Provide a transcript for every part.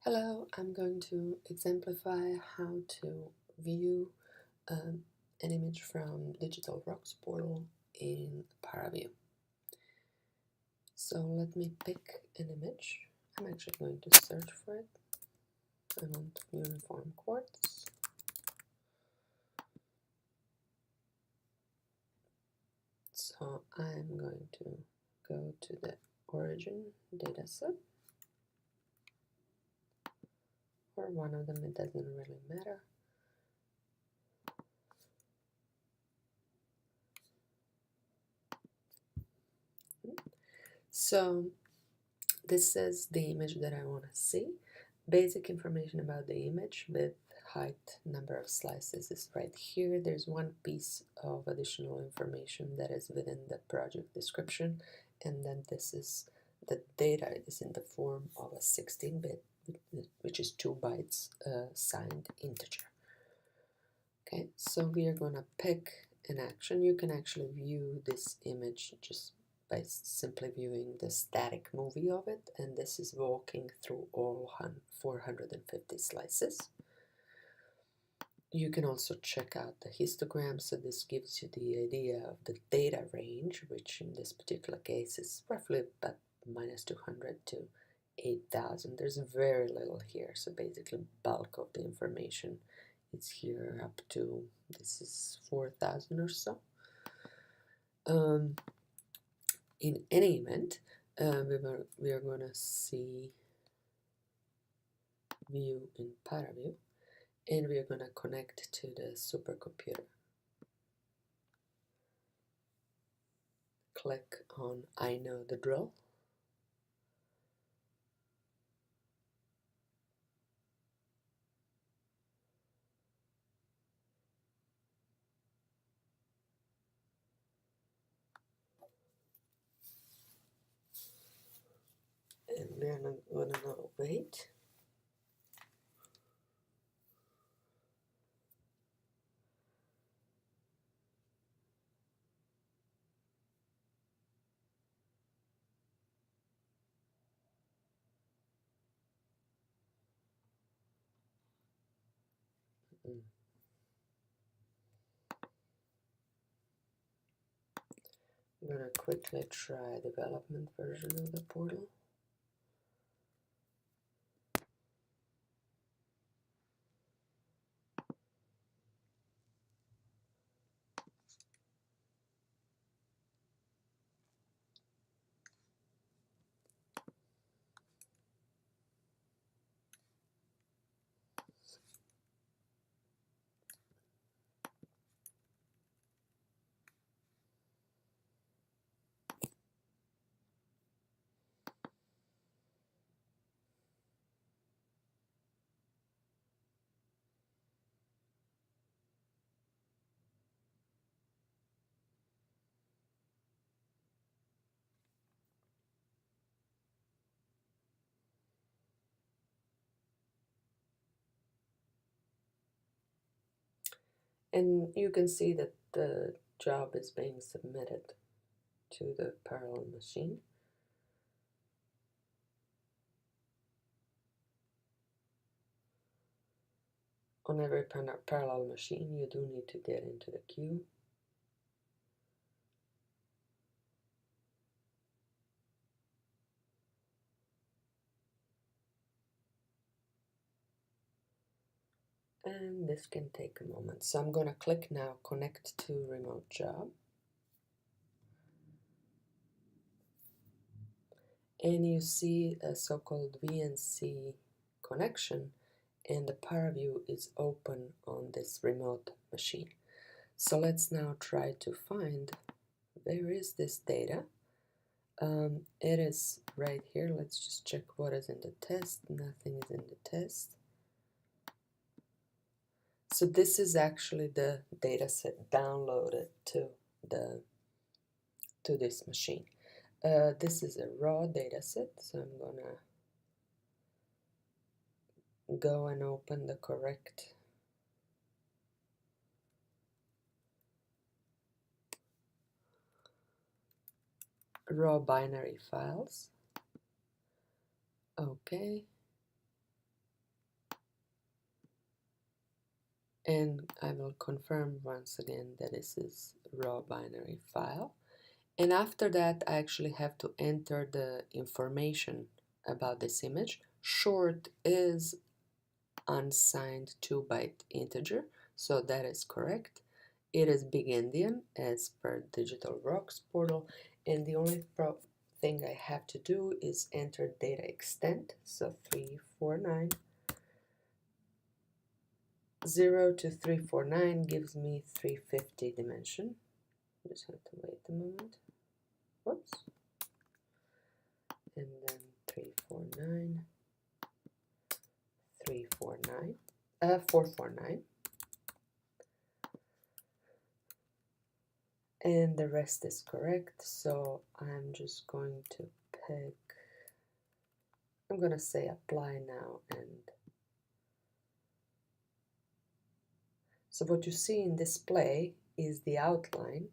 Hello, I'm going to exemplify how to view an image from Digital Rocks portal in ParaView. So let me pick an image. I'm actually going to search for it. I want uniform quartz. So I'm going to go to the origin dataset, or one of them, it doesn't really matter. So this is the image that I want to see. Basic information about the image with height, number of slices is right here. There's one piece of additional information that is within the project description, and then this is the data is in the form of a 16-bit, which is 2 bytes signed integer. Okay, so we are going to pick an action. You can actually view this image just by simply viewing the static movie of it, and this is walking through all 450 slices. You can also check out the histogram, so this gives you the idea of the data range, which in this particular case is roughly about -200 to 8,000. There's very little here, so basically bulk of the information is here up to, this is 4,000 or so. In any event, we are going to see view in ParaView, and we are going to connect to the supercomputer. Click on I know the drill. And we are not going to now wait. I'm going to quickly try development version of the portal. And you can see that the job is being submitted to the parallel machine. On every parallel machine, you do need to get into the queue. And this can take a moment. So I'm going to click now Connect to Remote Job. And you see a so-called VNC connection, and the ParaView is open on this remote machine. So let's now try to find where is this data. It is right here. Let's just check what is in the test. Nothing is in the test. So this is actually the data set downloaded to this machine. This is a raw data set, so I'm gonna go and open the correct raw binary files. Okay, and I will confirm once again that this is raw binary file. And after that, I actually have to enter the information about this image. Short is unsigned 2-byte integer, so that is correct. It is big endian as per Digital Rocks portal, and the only thing I have to do is enter data extent, so 349. 0 to 349 gives me 350 dimension. Just have to wait a moment. Whoops. And then 349, 349, 449. And the rest is correct, so I'm just going to pick, I'm going to say apply now, and so what you see in display is the outline,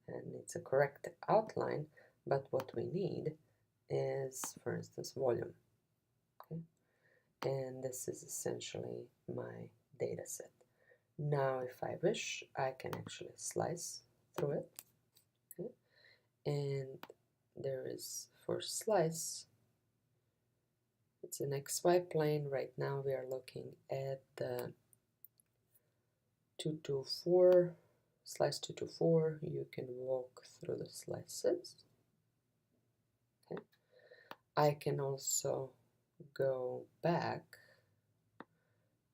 and it's a correct outline, but what we need is, for instance, volume. Okay? And this is essentially my data set. Now if I wish, I can actually slice through it. Okay? And there is, for slice, it's an XY plane. Right now we are looking at the 224, slice 224. You can walk through the slices. Okay. I can also go back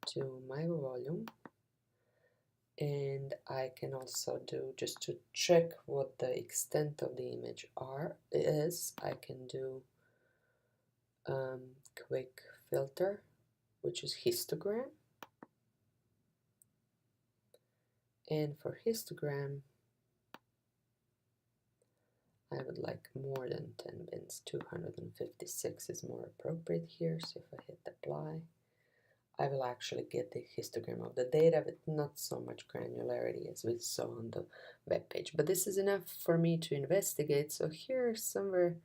to my volume, and I can also do, just to check what the extent of the image is, I can do quick filter, which is histogram. And for histogram, I would like more than 10 bins. 256 is more appropriate here. So if I hit apply, I will actually get the histogram of the data with not so much granularity as we saw on the web page. But this is enough for me to investigate. So here, somewhere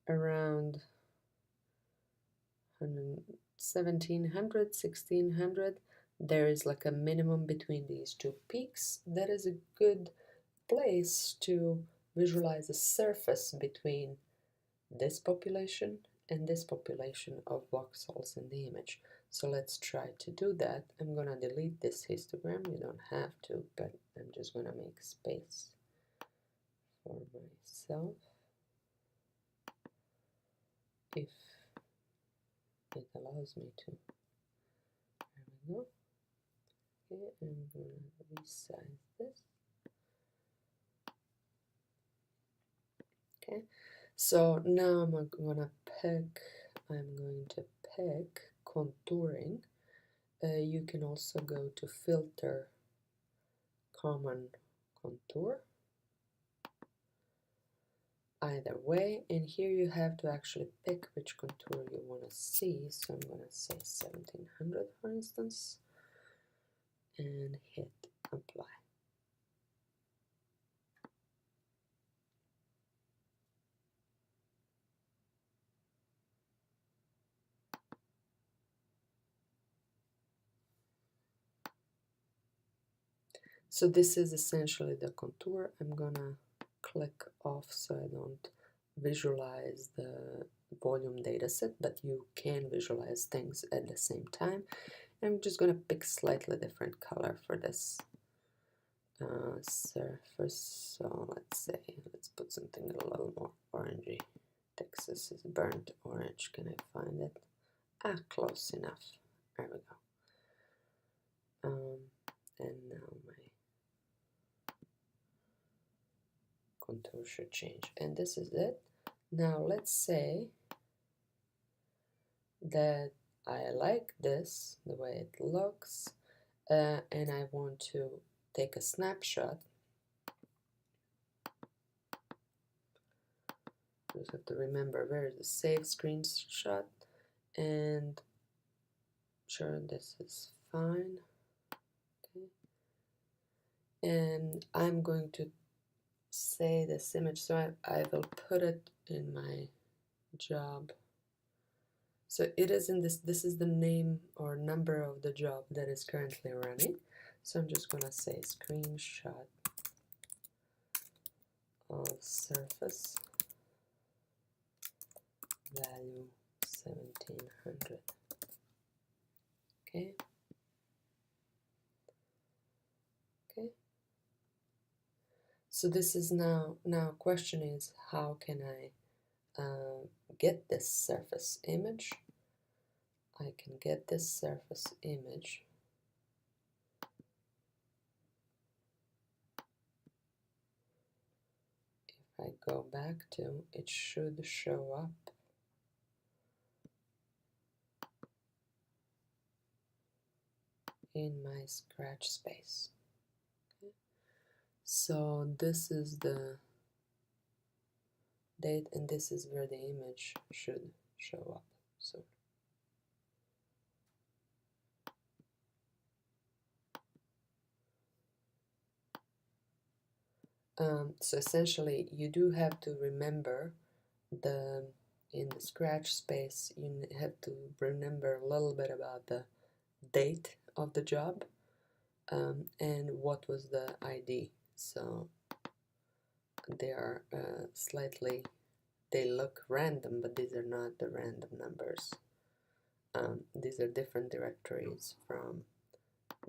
around 1700, 1600, there is like a minimum between these two peaks. That is a good place to visualize the surface between this population and this population of voxels in the image. So let's try to do that. I'm going to delete this histogram. You don't have to, but I'm just going to make space for myself if it allows me to. There we go. Okay, I'm going to resize this. Okay, so now I'm going to pick contouring. You can also go to filter, common contour, either way, and here you have to actually pick which contour you want to see. So I'm going to say 1700 for instance, and hit apply. So this is essentially the contour. I'm gonna click off so I don't visualize the volume dataset, but you can visualize things at the same time. I'm just gonna pick slightly different color for this surface. So let's put something a little more orangey. Texas is burnt orange. Can I find it? Close enough. There we go. And now my contour should change, and this is it. Now let's say that I like this, the way it looks, and I want to take a snapshot. Just have to remember where is the save screenshot, and sure, this is fine. Okay. And I'm going to say this image, so I will put it in my job. So it is in this is the name or number of the job that is currently running. So I'm just gonna say screenshot of surface value 1700. Okay. Okay. So this is now question is, how can I get this surface image? I can get this surface image if I go back to, it should show up in my scratch space. Okay. So this is the date, and this is where the image should show up. So essentially you do have to remember in the scratch space, you have to remember a little bit about the date of the job and what was the ID. So they are slightly, they look random, but these are not the random numbers. These are different directories from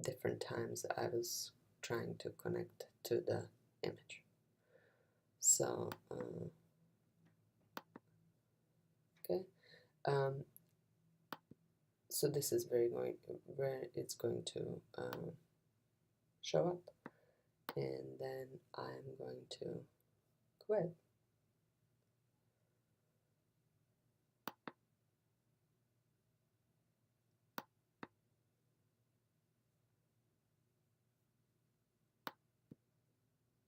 different times I was trying to connect to the image. So okay, so this is where it's going to show up, and then I'm going to quit.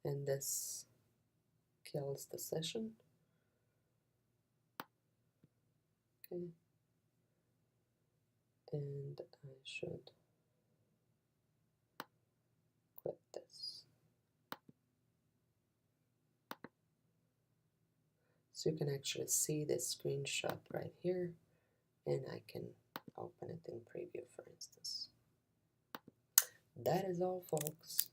And this kills the session. Okay. And I should quit this. So you can actually see this screenshot right here, and I can open it in preview, for instance. That is all, folks.